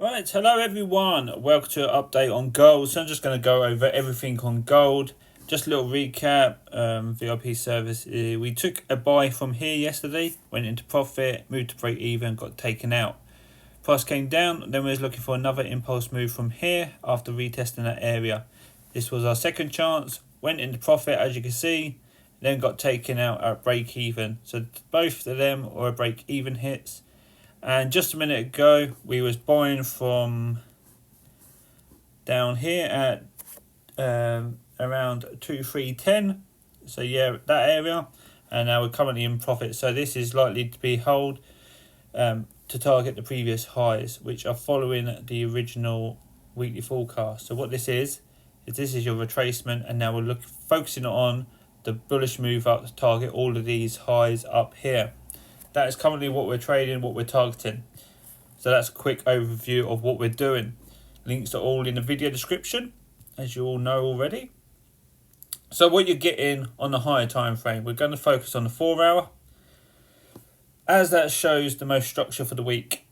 Right, hello everyone. Welcome to an update on gold. So I'm just going to go over everything on gold. Just a little recap. VIP service. We took a buy from here yesterday, went into profit, moved to break even, got taken out. Price came down. Then we was looking for another impulse move from here after retesting that area. This was our second chance. Went into profit as you can see. Then got taken out at break even. So both of them were break even hits. And just a minute ago, we was buying from down here at around 2310. So yeah, that area. And now we're currently in profit. So this is likely to be held to target the previous highs, which are following the original weekly forecast. So what this is this is your retracement, and now we're focusing on the bullish move up to target all of these highs up here. That is currently what we're trading, what we're targeting. So that's a quick overview of what we're doing. Links are all in the video description, as you all know already. So what you're getting on the higher time frame, we're going to focus on the 4 hour, as that shows the most structure for the week.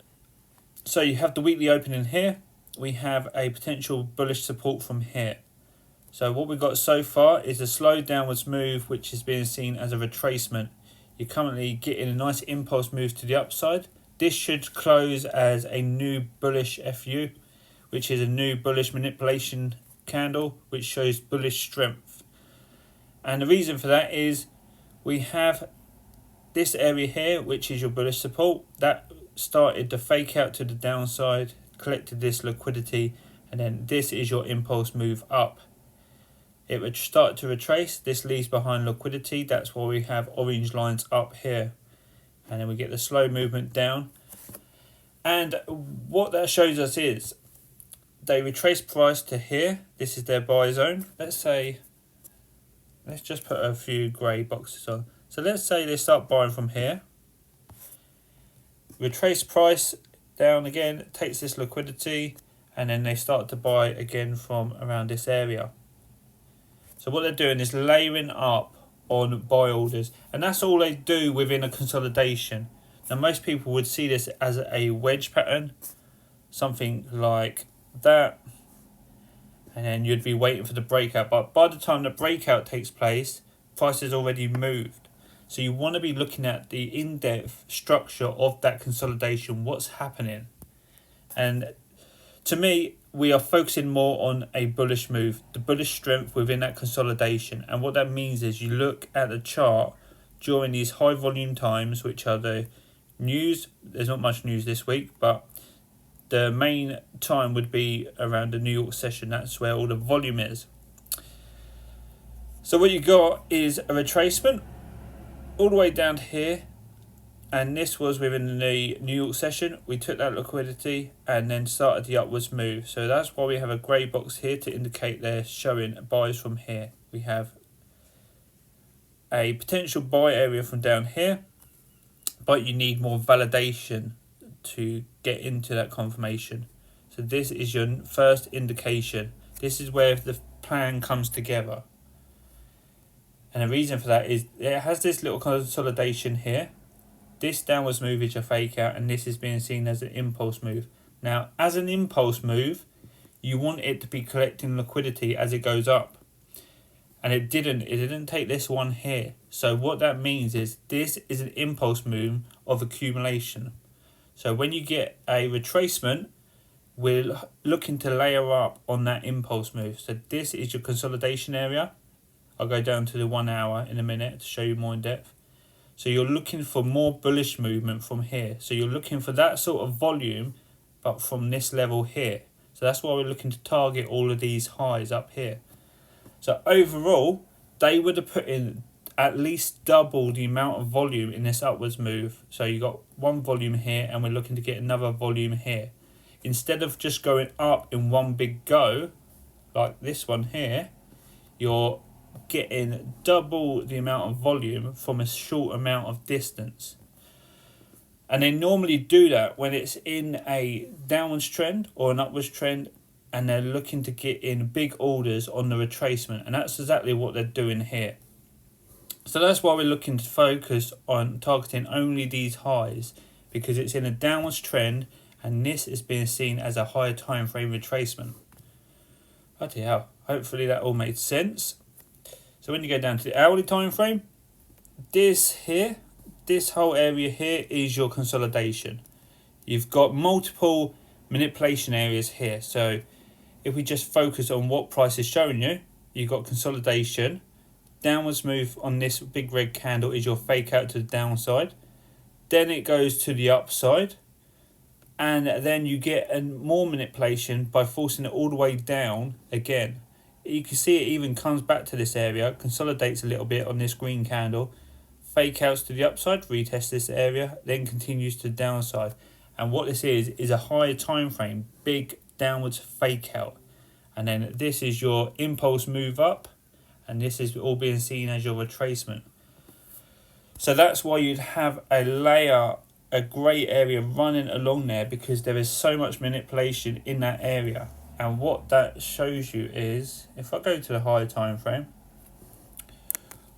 So you have the weekly opening here. We have a potential bullish support from here. So what we've got so far is a slow downwards move, which is being seen as a retracement. You're currently getting a nice impulse move to the upside. This should close as a new bullish FU, which is a new bullish manipulation candle, which shows bullish strength. And the reason for that is we have this area here, which is your bullish support. That started to fake out to the downside, collected this liquidity, and then this is your impulse move up. It would start to retrace. This leaves behind liquidity. That's why we have orange lines up here. And then we get the slow movement down. And what that shows us is they retrace price to here. This is their buy zone. Let's just put a few grey boxes on. So let's say they start buying from here. Retrace price down again, takes this liquidity, and then they start to buy again from around this area. So what they're doing is layering up on buy orders, and that's all they do within a consolidation. Now most people would see this as a wedge pattern, something like that, and then you'd be waiting for the breakout. But by the time the breakout takes place, price has already moved. So you want to be looking at the in-depth structure of that consolidation, what's happening. And to me, we are focusing more on a bullish move, the bullish strength within that consolidation. And what that means is you look at the chart during these high volume times, which are the news. There's not much news this week, but the main time would be around the New York session. That's where all the volume is. So what you got is a retracement all the way down to here. And this was within the New York session. We took that liquidity and then started the upwards move. So that's why we have a grey box here to indicate they're showing buys from here. We have a potential buy area from down here, but you need more validation to get into that confirmation. So this is your first indication. This is where the plan comes together. And the reason for that is it has this little consolidation here. This downwards move is a fake out, and this is being seen as an impulse move. Now, as an impulse move, you want it to be collecting liquidity as it goes up. And it didn't take this one here. So what that means is this is an impulse move of accumulation. So when you get a retracement, we're looking to layer up on that impulse move. So this is your consolidation area. I'll go down to the 1 hour in a minute to show you more in depth. So you're looking for more bullish movement from here. So you're looking for that sort of volume, but from this level here. So that's why we're looking to target all of these highs up here. So overall, they would have put in at least double the amount of volume in this upwards move. So you got one volume here, and we're looking to get another volume here. Instead of just going up in one big go, like this one here, you're getting double the amount of volume from a short amount of distance. And they normally do that when it's in a downwards trend or an upwards trend, and they're looking to get in big orders on the retracement, and that's exactly what they're doing here. So that's why we're looking to focus on targeting only these highs, because it's in a downwards trend and this is being seen as a higher time frame retracement. Bloody hell, hopefully that all made sense. So when you go down to the hourly time frame, this whole area here is your consolidation. You've got multiple manipulation areas here. So if we just focus on what price is showing you, you've got consolidation. Downwards move on this big red candle is your fake out to the downside. Then it goes to the upside. And then you get more manipulation by forcing it all the way down again. You can see it even comes back to this area, consolidates a little bit on this green candle, fake outs to the upside, retest this area, then continues to the downside. And what this is a higher time frame, big downwards fake out. And then this is your impulse move up, and this is all being seen as your retracement. So that's why you'd have a grey area running along there, because there is so much manipulation in that area. And what that shows you is, if I go to the higher time frame,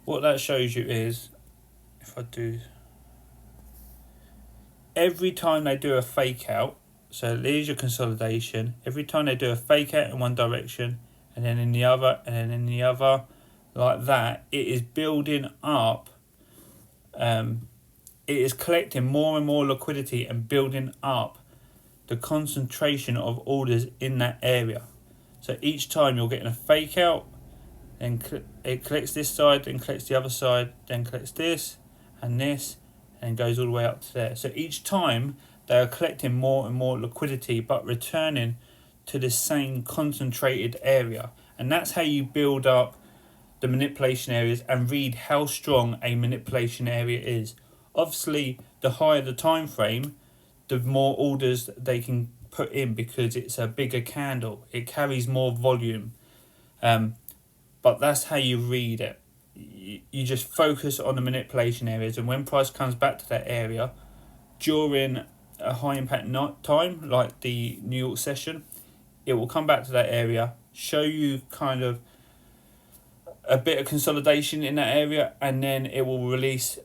what that shows you is, if I do, every time they do a fake out, so there's your consolidation, every time they do a fake out in one direction and then in the other and then in the other, like that, it is building up, it is collecting more and more liquidity and building up the concentration of orders in that area. So each time you're getting a fake out, then it collects this side, then collects the other side, then collects this and this, and goes all the way up to there. So each time they are collecting more and more liquidity, but returning to the same concentrated area. And that's how you build up the manipulation areas and read how strong a manipulation area is. Obviously, the higher the time frame, the more orders they can put in, because it's a bigger candle. It carries more volume. But that's how you read it. You just focus on the manipulation areas, and when price comes back to that area during a high impact time like the New York session, it will come back to that area, show you kind of a bit of consolidation in that area, and then it will release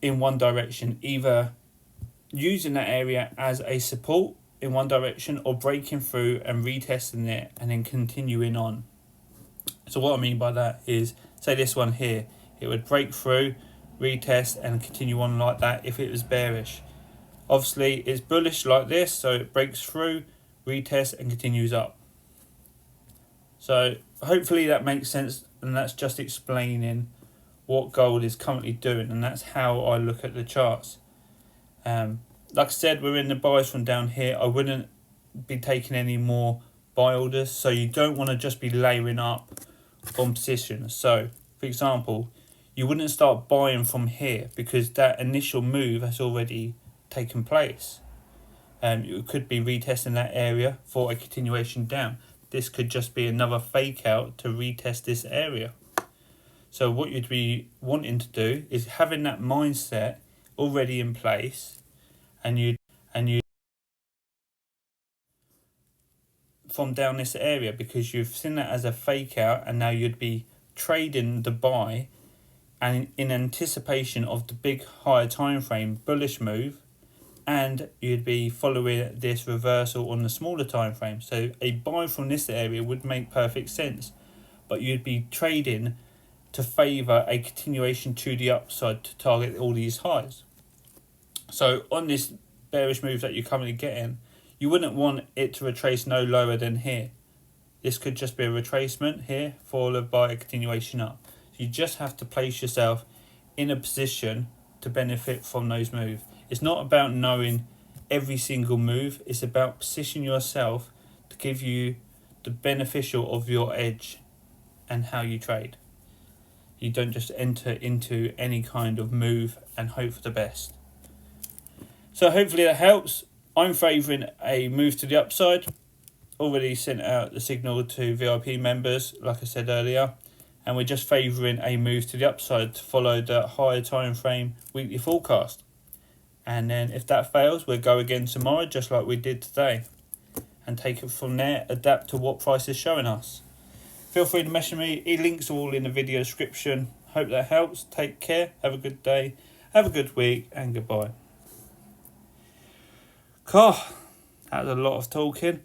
in one direction, either using that area as a support in one direction or breaking through and retesting it and then continuing on. So what I mean by that is, say this one here, it would break through, retest and continue on like that if it was bearish. Obviously it's bullish like this, so it breaks through, retest and continues up. So hopefully that makes sense, and that's just explaining what gold is currently doing, and that's how I look at the charts. Like I said, we're in the buys from down here. I wouldn't be taking any more buy orders, so you don't want to just be layering up on positions. So for example, you wouldn't start buying from here because that initial move has already taken place. You could be retesting that area for a continuation down. This could just be another fake out to retest this area. So what you'd be wanting to do is having that mindset already in place, and you from down this area, because you've seen that as a fake out, and now you'd be trading the buy and in anticipation of the big higher time frame bullish move, and you'd be following this reversal on the smaller time frame. So a buy from this area would make perfect sense, but you'd be trading to favour a continuation to the upside to target all these highs. So on this bearish move that you're currently getting, you wouldn't want it to retrace no lower than here. This could just be a retracement here followed by a continuation up. So you just have to place yourself in a position to benefit from those moves. It's not about knowing every single move, it's about positioning yourself to give you the beneficial of your edge and how you trade. You don't just enter into any kind of move and hope for the best. So hopefully that helps. I'm favouring a move to the upside. Already sent out the signal to VIP members, like I said earlier. And we're just favouring a move to the upside to follow the higher time frame weekly forecast. And then if that fails, we'll go again tomorrow, just like we did today. And take it from there, adapt to what price is showing us. Feel free to message me. Links are all in the video description. Hope that helps. Take care. Have a good day. Have a good week. And goodbye. That was a lot of talking.